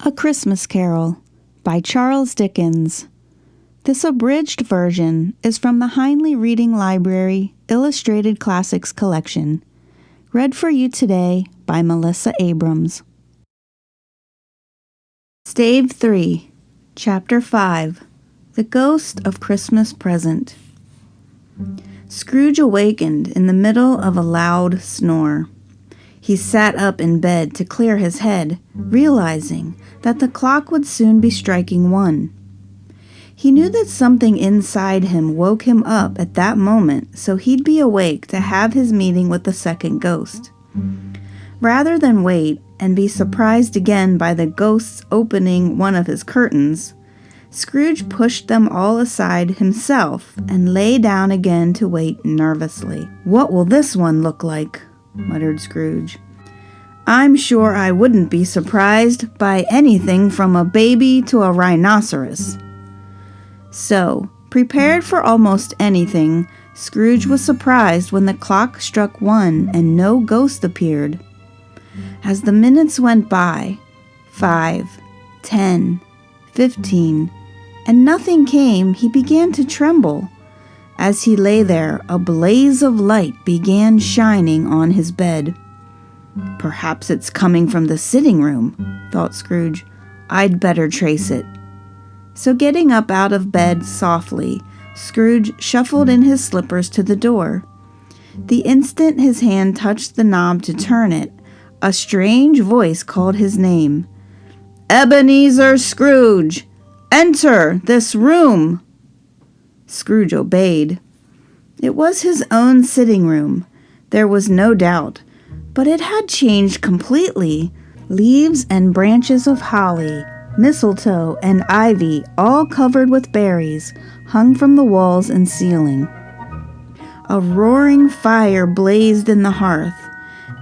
A Christmas Carol by Charles Dickens. This abridged version is from the Hindley Reading Library Illustrated Classics Collection. Read for you today by Melissa Abrams. Stave III, Chapter 5, The Ghost of Christmas Present. Scrooge awakened in the middle of a loud snore. He sat up in bed to clear his head, realizing that the clock would soon be striking 1. He knew that something inside him woke him up at that moment, so he'd be awake to have his meeting with the second ghost. Rather than wait and be surprised again by the ghost's opening one of his curtains, Scrooge pushed them all aside himself and lay down again to wait nervously. "What will this one look like?" muttered Scrooge. "I'm sure I wouldn't be surprised by anything from a baby to a rhinoceros." So, prepared for almost anything, Scrooge was surprised when the clock struck 1 and no ghost appeared. As the minutes went by, 5, 10, 15, and nothing came, he began to tremble. As he lay there, a blaze of light began shining on his bed. "Perhaps it's coming from the sitting room," thought Scrooge. "I'd better trace it." So getting up out of bed softly, Scrooge shuffled in his slippers to the door. The instant his hand touched the knob to turn it, a strange voice called his name. "Ebenezer Scrooge! Enter this room!" Scrooge obeyed. It was his own sitting room, there was no doubt, but it had changed completely. Leaves and branches of holly, mistletoe, and ivy, all covered with berries, hung from the walls and ceiling. A roaring fire blazed in the hearth,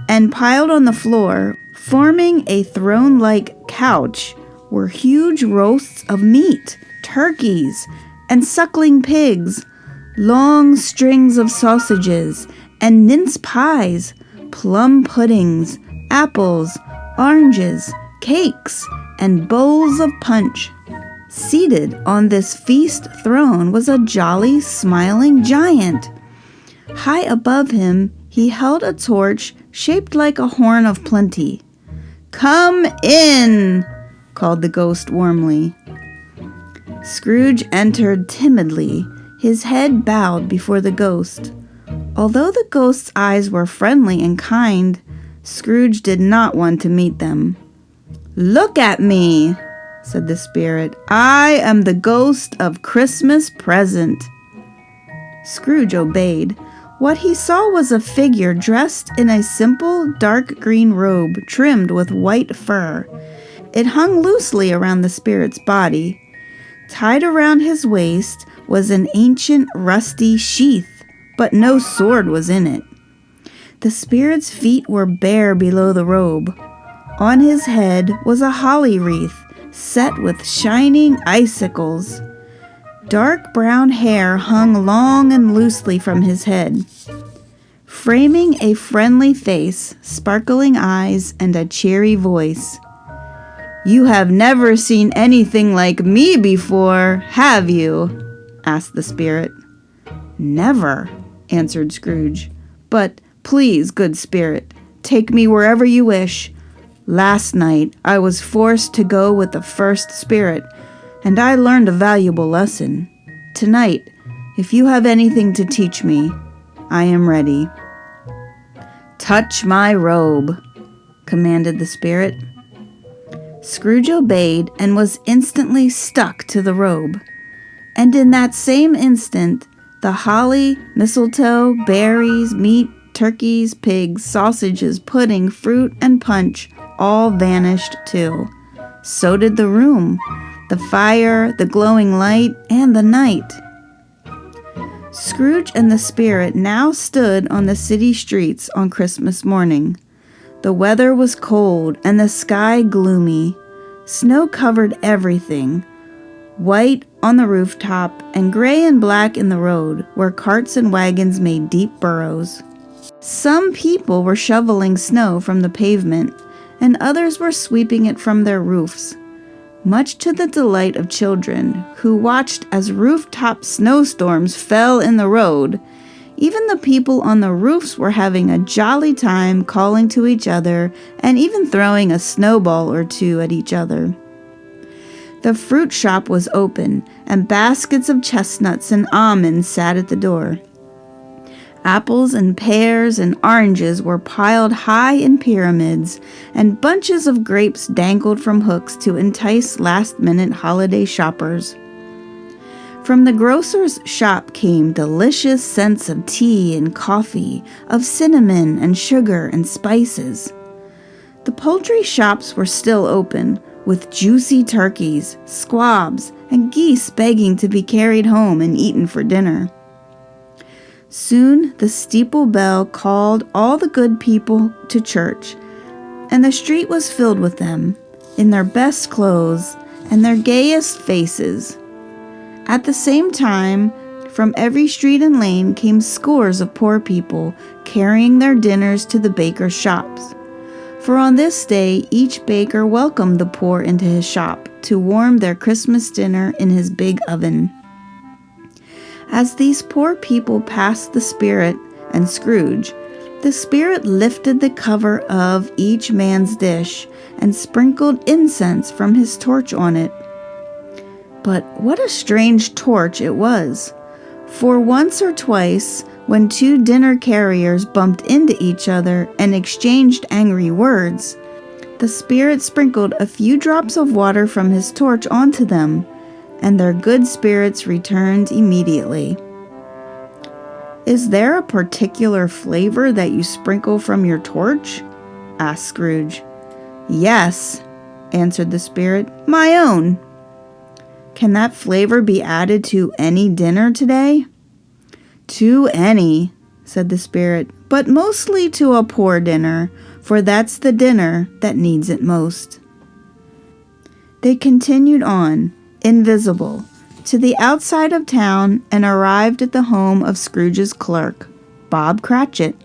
and piled on the floor, forming a throne-like couch, were huge roasts of meat, turkeys, and suckling pigs, long strings of sausages, and mince pies, plum puddings, apples, oranges, cakes, and bowls of punch. Seated on this feast throne was a jolly, smiling giant. High above him, he held a torch shaped like a horn of plenty. "Come in!" called the ghost warmly. Scrooge entered timidly, his head bowed before the ghost. Although the ghost's eyes were friendly and kind, Scrooge did not want to meet them. "Look at me," said the spirit. "I am the ghost of Christmas Present." Scrooge obeyed. What he saw was a figure dressed in a simple dark green robe trimmed with white fur. It hung loosely around the spirit's body. Tied around his waist was an ancient rusty sheath, but no sword was in it. The spirit's feet were bare below the robe. On his head was a holly wreath set with shining icicles. Dark brown hair hung long and loosely from his head, framing a friendly face, sparkling eyes, and a cheery voice. "You have never seen anything like me before, have you?" asked the spirit. "Never," answered Scrooge. "But please, good spirit, take me wherever you wish. Last night I was forced to go with the first spirit, and I learned a valuable lesson. Tonight, if you have anything to teach me, I am ready." "Touch my robe," commanded the spirit. Scrooge obeyed and was instantly stuck to the robe. And in that same instant, the holly, mistletoe, berries, meat, turkeys, pigs, sausages, pudding, fruit, and punch all vanished too. So did the room, the fire, the glowing light, and the night. Scrooge and the spirit now stood on the city streets on Christmas morning. The weather was cold and the sky gloomy. Snow covered everything, white on the rooftop and gray and black in the road, where carts and wagons made deep burrows. Some people were shoveling snow from the pavement, and others were sweeping it from their roofs. much to the delight of children who watched as rooftop snowstorms fell in the road. Even the people on the roofs were having a jolly time calling to each other and even throwing a snowball or two at each other. The fruit shop was open, and baskets of chestnuts and almonds sat at the door. Apples and pears and oranges were piled high in pyramids, and bunches of grapes dangled from hooks to entice last-minute holiday shoppers. From the grocer's shop came delicious scents of tea and coffee, of cinnamon and sugar and spices. The poultry shops were still open, with juicy turkeys, squabs, and geese begging to be carried home and eaten for dinner. Soon the steeple bell called all the good people to church, and the street was filled with them, in their best clothes and their gayest faces. At the same time, from every street and lane came scores of poor people carrying their dinners to the bakers' shops. For on this day each baker welcomed the poor into his shop to warm their Christmas dinner in his big oven. As these poor people passed the Spirit and Scrooge, the Spirit lifted the cover of each man's dish and sprinkled incense from his torch on it. But what a strange torch it was! For once or twice, when two dinner carriers bumped into each other and exchanged angry words, the Spirit sprinkled a few drops of water from his torch onto them, and their good spirits returned immediately. "Is there a particular flavor that you sprinkle from your torch?" asked Scrooge. "Yes," answered the Spirit, "my own." "Can that flavor be added to any dinner today?" "To any," said the Spirit, "but mostly to a poor dinner, for that's the dinner that needs it most." They continued on, invisible, to the outside of town and arrived at the home of Scrooge's clerk, Bob Cratchit.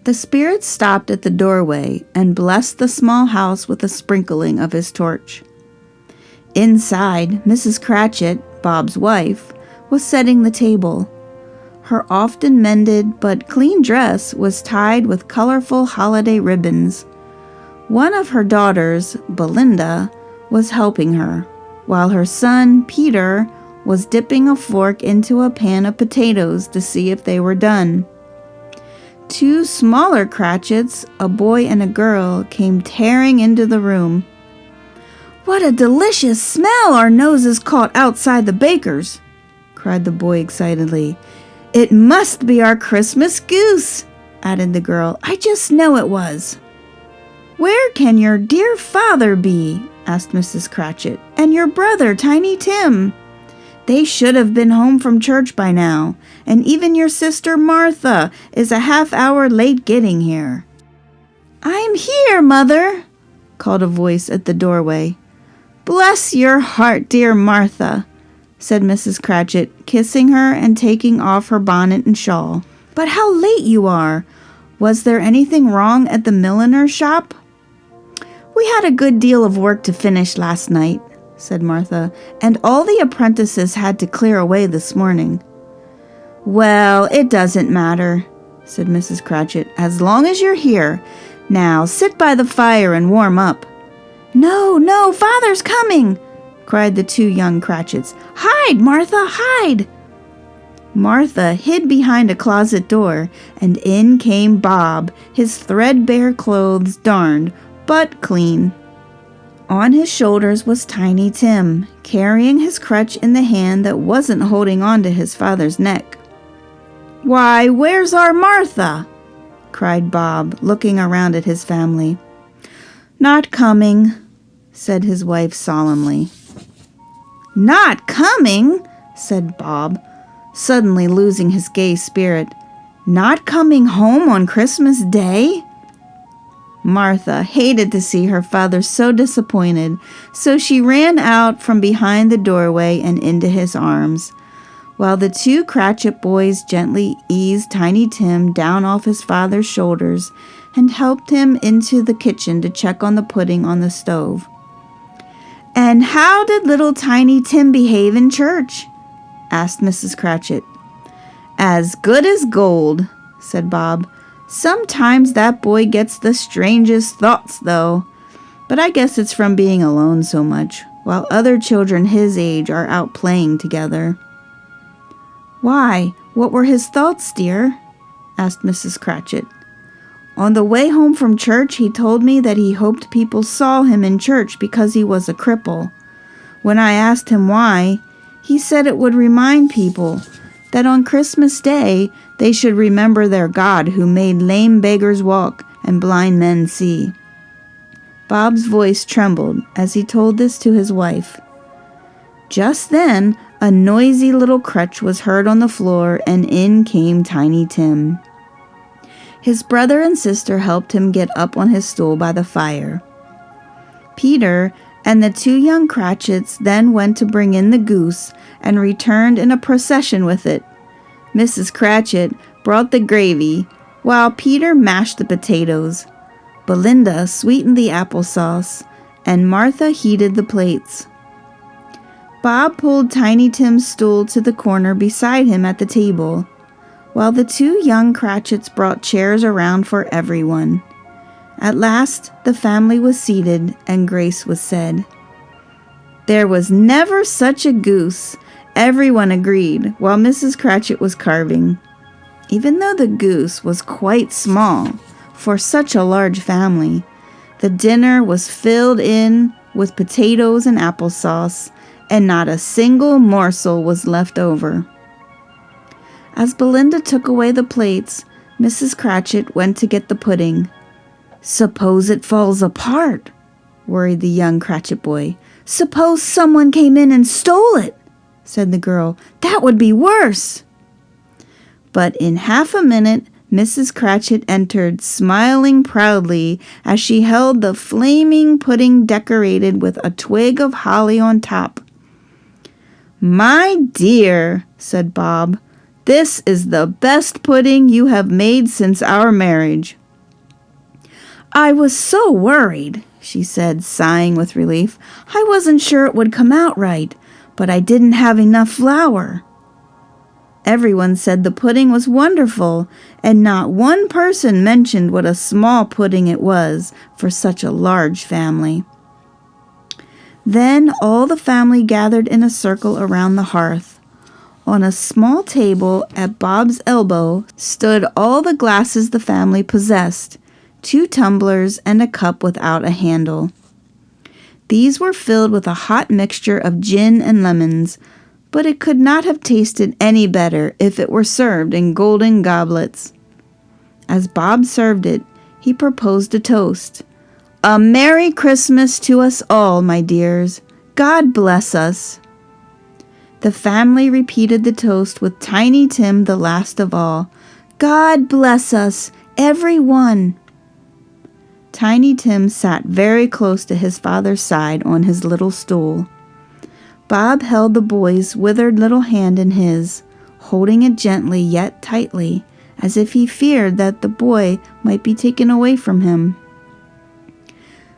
The Spirit stopped at the doorway and blessed the small house with a sprinkling of his torch. Inside, Mrs. Cratchit, Bob's wife, was setting the table. Her often mended but clean dress was tied with colorful holiday ribbons. One of her daughters, Belinda, was helping her, while her son, Peter, was dipping a fork into a pan of potatoes to see if they were done. Two smaller Cratchits, a boy and a girl, came tearing into the room. "What a delicious smell our noses caught outside the baker's!" cried the boy excitedly. "It must be our Christmas goose," added the girl. "I just know it was." "Where can your dear father be?" asked Mrs. Cratchit, "and your brother, Tiny Tim? They should have been home from church by now, and even your sister Martha is a half-hour late getting here." "I'm here, Mother," called a voice at the doorway. "Bless your heart, dear Martha," said Mrs. Cratchit, kissing her and taking off her bonnet and shawl. "But how late you are! Was there anything wrong at the milliner's shop?" "We had a good deal of work to finish last night," said Martha, "and all the apprentices had to clear away this morning." "Well, it doesn't matter," said Mrs. Cratchit, "as long as you're here. Now, sit by the fire and warm up." "No, no, Father's coming!" cried the two young Cratchits. "Hide, Martha, hide!" Martha hid behind a closet door, and in came Bob, his threadbare clothes darned, but clean. On his shoulders was Tiny Tim, carrying his crutch in the hand that wasn't holding on to his father's neck. "Why, where's our Martha?" cried Bob, looking around at his family. "Not coming," said his wife solemnly. "Not coming?" said Bob, suddenly losing his gay spirit. "Not coming home on Christmas Day?" Martha hated to see her father so disappointed, so she ran out from behind the doorway and into his arms, while the two Cratchit boys gently eased Tiny Tim down off his father's shoulders and helped him into the kitchen to check on the pudding on the stove. "And how did little Tiny Tim behave in church?" asked Mrs. Cratchit. "As good as gold," said Bob. "Sometimes that boy gets the strangest thoughts, though. But I guess it's from being alone so much, while other children his age are out playing together." "Why, what were his thoughts, dear?" asked Mrs. Cratchit. "On the way home from church, he told me that he hoped people saw him in church because he was a cripple. When I asked him why, he said it would remind people that on Christmas Day they should remember their God who made lame beggars walk and blind men see." Bob's voice trembled as he told this to his wife. Just then, a noisy little crutch was heard on the floor, and in came Tiny Tim. His brother and sister helped him get up on his stool by the fire. Peter and the 2 young Cratchits then went to bring in the goose and returned in a procession with it. Mrs. Cratchit brought the gravy, while Peter mashed the potatoes. Belinda sweetened the applesauce, and Martha heated the plates. Bob pulled Tiny Tim's stool to the corner beside him at the table, while the 2 young Cratchits brought chairs around for everyone. At last the family was seated, and grace was said. There was never such a goose, everyone agreed, while Mrs. Cratchit was carving. Even though the goose was quite small for such a large family, the dinner was filled in with potatoes and applesauce, and not a single morsel was left over. As Belinda took away the plates, Mrs. Cratchit went to get the pudding. "Suppose it falls apart," worried the young Cratchit boy. "Suppose someone came in and stole it," said the girl. "That would be worse." But in half a minute, Mrs. Cratchit entered, smiling proudly as she held the flaming pudding decorated with a twig of holly on top. "My dear," said Bob, "this is the best pudding you have made since our marriage." "I was so worried," she said, sighing with relief. "I wasn't sure it would come out right, but I didn't have enough flour." Everyone said the pudding was wonderful, and not one person mentioned what a small pudding it was for such a large family. Then all the family gathered in a circle around the hearth. On a small table at Bob's elbow stood all the glasses the family possessed, 2 tumblers and a cup without a handle. These were filled with a hot mixture of gin and lemons, but it could not have tasted any better if it were served in golden goblets. As Bob served it, he proposed a toast. "A Merry Christmas to us all, my dears. God bless us." The family repeated the toast with Tiny Tim the last of all. "God bless us, every one." Tiny Tim sat very close to his father's side on his little stool. Bob held the boy's withered little hand in his, holding it gently yet tightly, as if he feared that the boy might be taken away from him.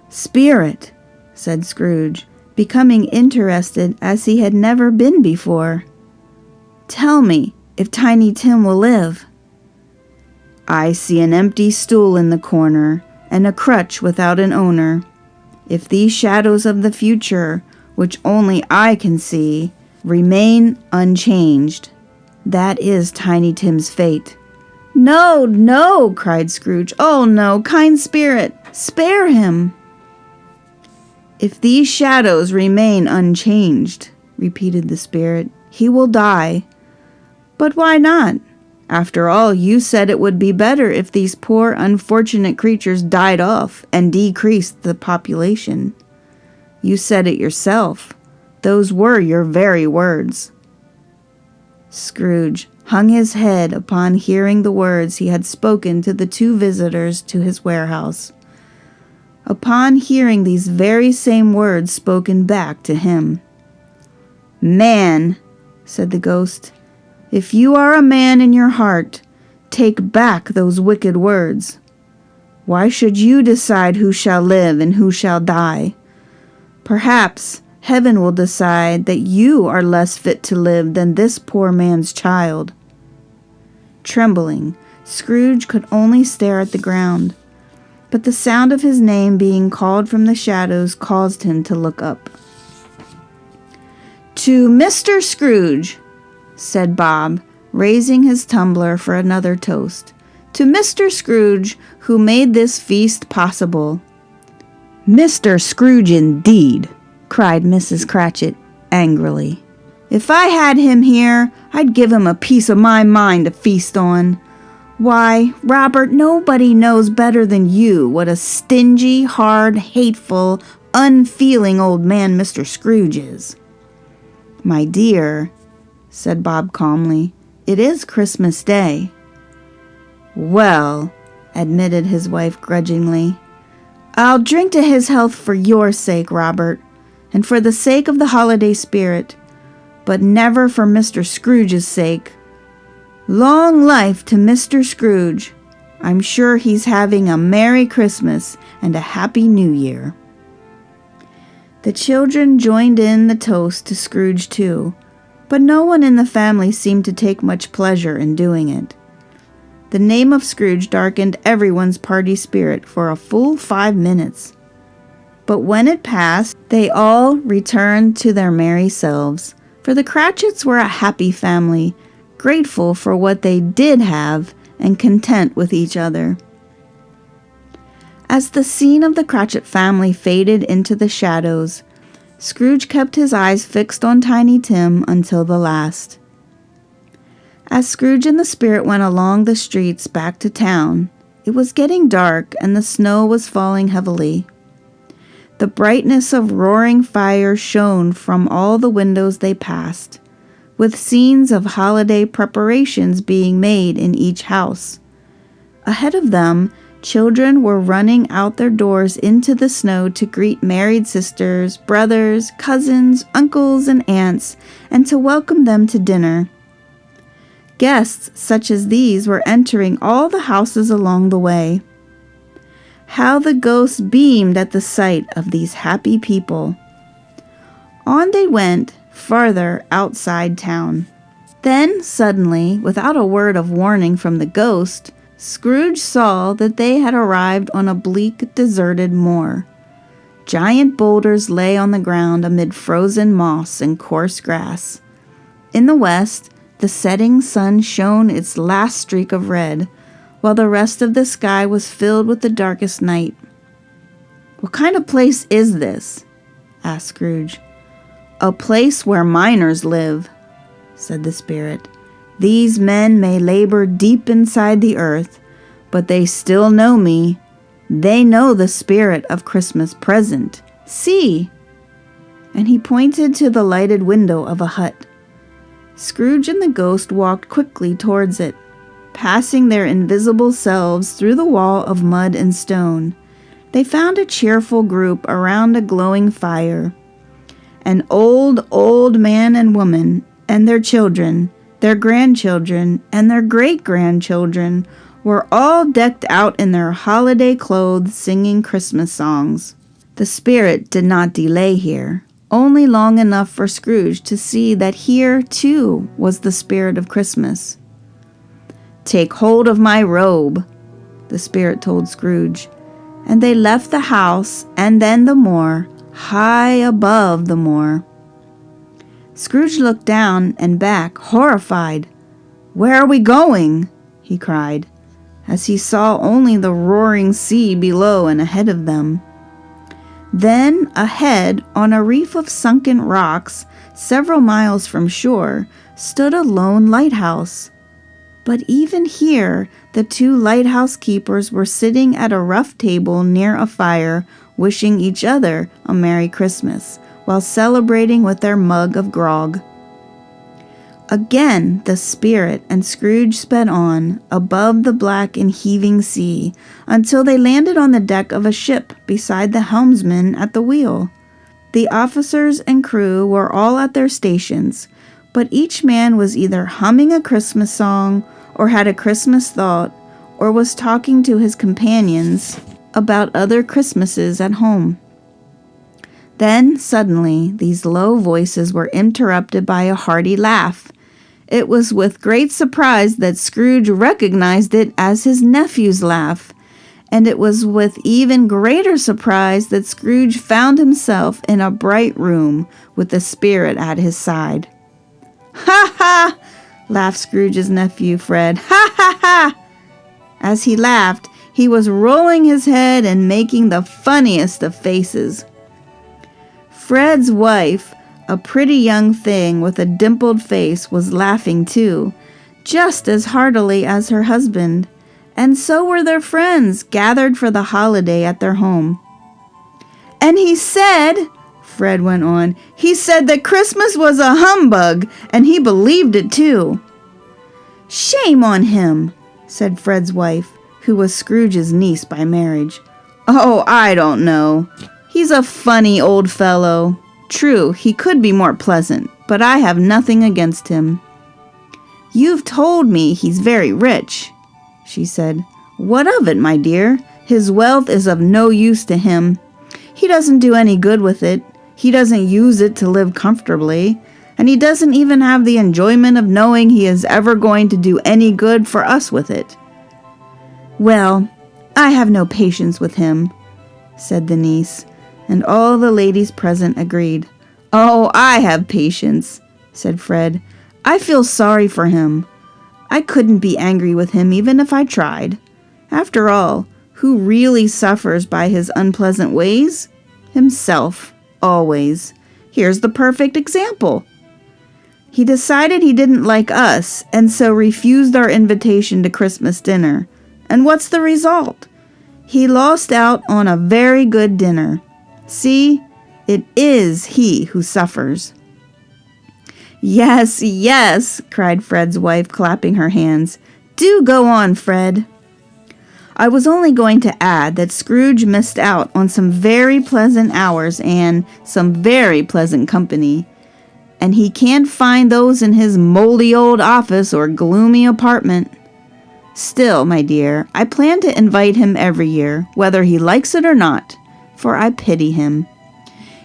"Spirit," said Scrooge, becoming interested as he had never been before, "tell me if Tiny Tim will live." "I see an empty stool in the corner, and a crutch without an owner. If these shadows of the future, which only I can see, remain unchanged, that is Tiny Tim's fate." "No, no," cried Scrooge. "Oh, no, kind spirit, spare him." "If these shadows remain unchanged," repeated the spirit, "he will die. But why not? After all, you said it would be better if these poor unfortunate creatures died off and decreased the population. You said it yourself. Those were your very words." Scrooge hung his head upon hearing the words he had spoken to the 2 visitors to his warehouse. Upon hearing these very same words spoken back to him. "Man," said the ghost, "if you are a man in your heart, take back those wicked words. Why should you decide who shall live and who shall die? Perhaps, Heaven will decide that you are less fit to live than this poor man's child." Trembling, Scrooge could only stare at the ground, but the sound of his name being called from the shadows caused him to look up. "To Mr. Scrooge," said Bob, raising his tumbler for another toast. "To Mr. Scrooge, who made this feast possible." "Mr. Scrooge, indeed!" cried Mrs. Cratchit angrily. "If I had him here, I'd give him a piece of my mind to feast on. Why, Robert, nobody knows better than you what a stingy, hard, hateful, unfeeling old man Mr. Scrooge is." "My dear," said Bob calmly, "it is Christmas Day." "Well," admitted his wife grudgingly, "I'll drink to his health for your sake, Robert, and for the sake of the holiday spirit, but never for Mr. Scrooge's sake. Long life to Mr. Scrooge. I'm sure he's having a Merry Christmas and a Happy New Year." The children joined in the toast to Scrooge too, but no one in the family seemed to take much pleasure in doing it. The name of Scrooge darkened everyone's party spirit for a full 5 minutes. But when it passed, they all returned to their merry selves, for the Cratchits were a happy family, grateful for what they did have and content with each other. As the scene of the Cratchit family faded into the shadows, Scrooge kept his eyes fixed on Tiny Tim until the last. As Scrooge and the spirit went along the streets back to town, it was getting dark and the snow was falling heavily. The brightness of roaring fire shone from all the windows they passed, with scenes of holiday preparations being made in each house. Ahead of them, children were running out their doors into the snow to greet married sisters, brothers, cousins, uncles, and aunts, and to welcome them to dinner. Guests such as these were entering all the houses along the way. How the ghosts beamed at the sight of these happy people. On they went, farther outside town. Then, suddenly, without a word of warning from the ghost, Scrooge saw that they had arrived on a bleak, deserted moor. Giant boulders lay on the ground amid frozen moss and coarse grass. In the west, the setting sun shone its last streak of red, while the rest of the sky was filled with the darkest night. "What kind of place is this?" asked Scrooge. "A place where miners live," said the spirit. "These men may labor deep inside the earth, but they still know me. They know the spirit of Christmas present. See!" And he pointed to the lighted window of a hut. Scrooge and the ghost walked quickly towards it, passing their invisible selves through the wall of mud and stone. They found a cheerful group around a glowing fire. An old man and woman, and their children, their grandchildren, and their great-grandchildren were all decked out in their holiday clothes singing Christmas songs. The spirit did not delay here, only long enough for Scrooge to see that here, too, was the spirit of Christmas. "Take hold of my robe," the spirit told Scrooge, and they left the house and then the moor, high above the moor. Scrooge looked down and back, horrified. "Where are we going?" he cried, as he saw only the roaring sea below and ahead of them. Then, ahead, on a reef of sunken rocks, several miles from shore, stood a lone lighthouse. But even here, the 2 lighthouse keepers were sitting at a rough table near a fire, wishing each other a Merry Christmas, while celebrating with their mug of grog. Again the spirit and Scrooge sped on, above the black and heaving sea, until they landed on the deck of a ship beside the helmsman at the wheel. The officers and crew were all at their stations, but each man was either humming a Christmas song, or had a Christmas thought, or was talking to his companions about other Christmases at home. Then, suddenly, these low voices were interrupted by a hearty laugh. It was with great surprise that Scrooge recognized it as his nephew's laugh, and it was with even greater surprise that Scrooge found himself in a bright room with the spirit at his side. "Ha ha!" laughed Scrooge's nephew, Fred. "Ha ha ha!" As he laughed, he was rolling his head and making the funniest of faces. Fred's wife, a pretty young thing with a dimpled face, was laughing too, just as heartily as her husband, and so were their friends gathered for the holiday at their home. "And he said," Fred went on, "he said that Christmas was a humbug, and he believed it too." "Shame on him," said Fred's wife, who was Scrooge's niece by marriage. "Oh, I don't know. He's a funny old fellow. True, he could be more pleasant, but I have nothing against him." "You've told me he's very rich," she said. "What of it, my dear? His wealth is of no use to him. He doesn't do any good with it. He doesn't use it to live comfortably, and he doesn't even have the enjoyment of knowing he is ever going to do any good for us with it." "Well, I have no patience with him," said the niece, and all the ladies present agreed. "Oh, I have patience," said Fred. "I feel sorry for him. I couldn't be angry with him even if I tried. After all, who really suffers by his unpleasant ways? Himself, always. Here's the perfect example. He decided he didn't like us, and so refused our invitation to Christmas dinner. And what's the result? He lost out on a very good dinner. See, it is he who suffers." "Yes, yes," cried Fred's wife, clapping her hands. "Do go on, Fred." "I was only going to add that Scrooge missed out on some very pleasant hours and some very pleasant company, and he can't find those in his moldy old office or gloomy apartment. Still, my dear, I plan to invite him every year, whether he likes it or not, for I pity him.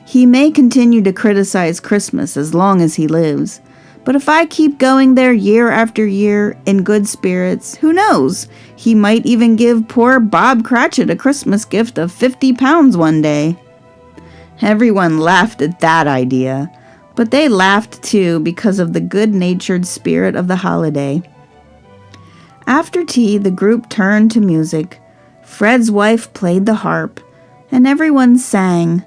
He may continue to criticize Christmas as long as he lives, but if I keep going there year after year in good spirits, who knows? He might even give poor Bob Cratchit a Christmas gift of £50 one day." Everyone laughed at that idea, but they laughed too because of the good-natured spirit of the holiday. After tea, the group turned to music. Fred's wife played the harp, and everyone sang,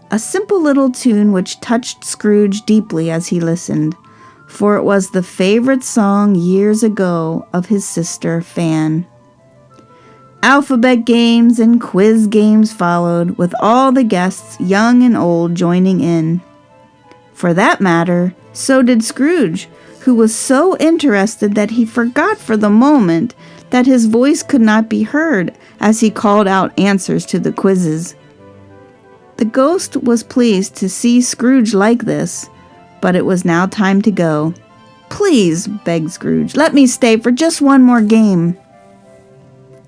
a simple little tune which touched Scrooge deeply as he listened, for it was the favorite song years ago of his sister Fan. Alphabet games and quiz games followed, with all the guests, young and old, joining in. For that matter, so did Scrooge, who was so interested that he forgot for the moment that his voice could not be heard as he called out answers to the quizzes. The ghost was pleased to see Scrooge like this, but it was now time to go. "Please," begged Scrooge, "let me stay for just one more game."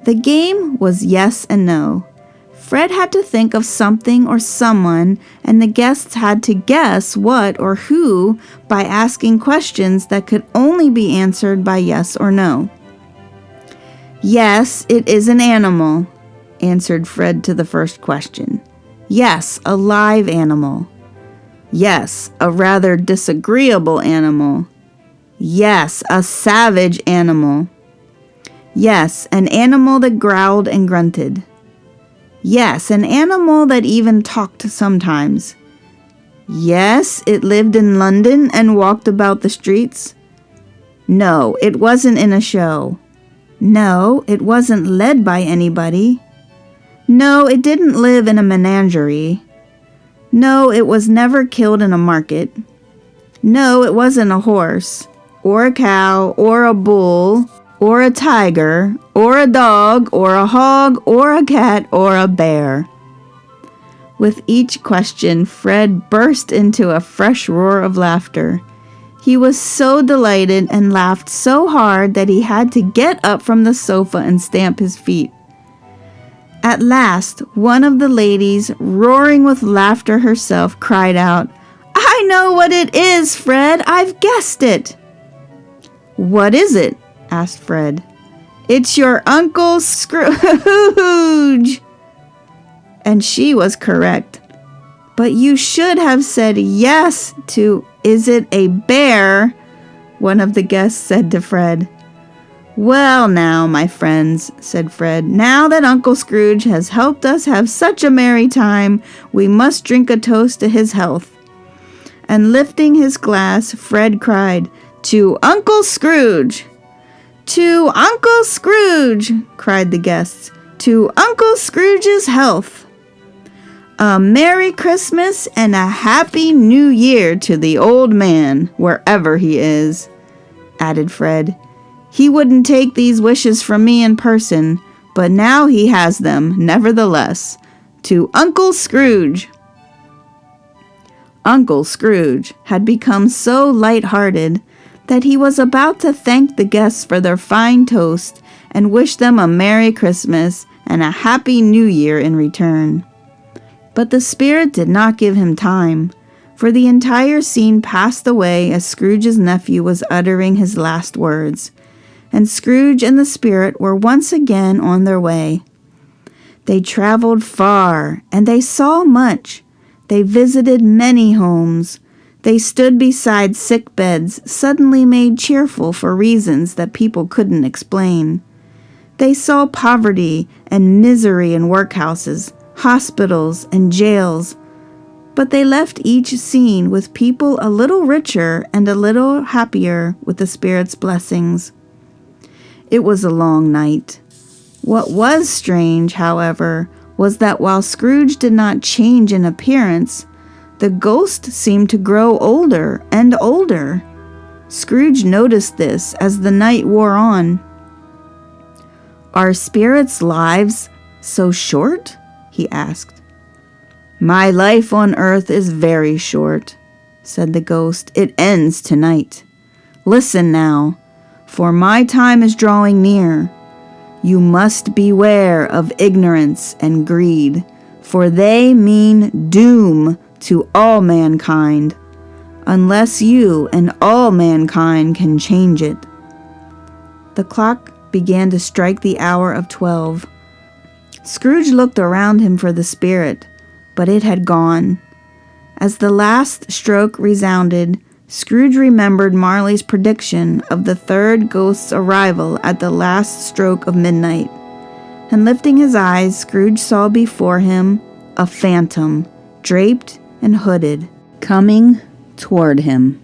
The game was yes and no. Fred had to think of something or someone, and the guests had to guess what or who by asking questions that could only be answered by yes or no. "Yes, it is an animal," answered Fred to the first question. "Yes, a live animal." "Yes, a rather disagreeable animal." "Yes, a savage animal." "Yes, an animal that growled and grunted." "Yes, an animal that even talked sometimes." "Yes, it lived in London and walked about the streets." "No, it wasn't in a show." "No, it wasn't led by anybody." "No, it didn't live in a menagerie." "No, it was never killed in a market." "No, it wasn't a horse, or a cow, or a bull, or a tiger, or a dog, or a hog, or a cat, or a bear." With each question, Fred burst into a fresh roar of laughter. He was so delighted and laughed so hard that he had to get up from the sofa and stamp his feet. At last, one of the ladies, roaring with laughter herself, cried out, "I know what it is, Fred! I've guessed it!" "What is it?" asked Fred. "It's your Uncle Scrooge!" And she was correct. "But you should have said yes to, is it a bear?" one of the guests said to Fred. "Well now, my friends," said Fred, "now that Uncle Scrooge has helped us have such a merry time, we must drink a toast to his health." And lifting his glass, Fred cried, "To Uncle Scrooge!" "To Uncle Scrooge!" cried the guests. "To Uncle Scrooge's health!" "A Merry Christmas and a Happy New Year to the old man, wherever he is," added Fred. "He wouldn't take these wishes from me in person, but now he has them, nevertheless. To Uncle Scrooge!" Uncle Scrooge had become so light-hearted that he was about to thank the guests for their fine toast and wish them a Merry Christmas and a Happy New Year in return. But the spirit did not give him time, for the entire scene passed away as Scrooge's nephew was uttering his last words, and Scrooge and the spirit were once again on their way. They traveled far, and they saw much. They visited many homes. They stood beside sick beds, suddenly made cheerful for reasons that people couldn't explain. They saw poverty and misery in workhouses, hospitals, and jails, but they left each scene with people a little richer and a little happier with the Spirit's blessings. It was a long night. What was strange, however, was that while Scrooge did not change in appearance, the ghost seemed to grow older and older. Scrooge noticed this as the night wore on. "Are spirits' lives so short?" he asked. "My life on earth is very short," said the ghost. "It ends tonight. Listen now, for my time is drawing near. You must beware of ignorance and greed, for they mean doom to all mankind, unless you and all mankind can change it." The clock began to strike the hour of 12. Scrooge looked around him for the spirit, but it had gone. As the last stroke resounded, Scrooge remembered Marley's prediction of the third ghost's arrival at the last stroke of midnight, and lifting his eyes, Scrooge saw before him a phantom, draped and hooded, coming toward him.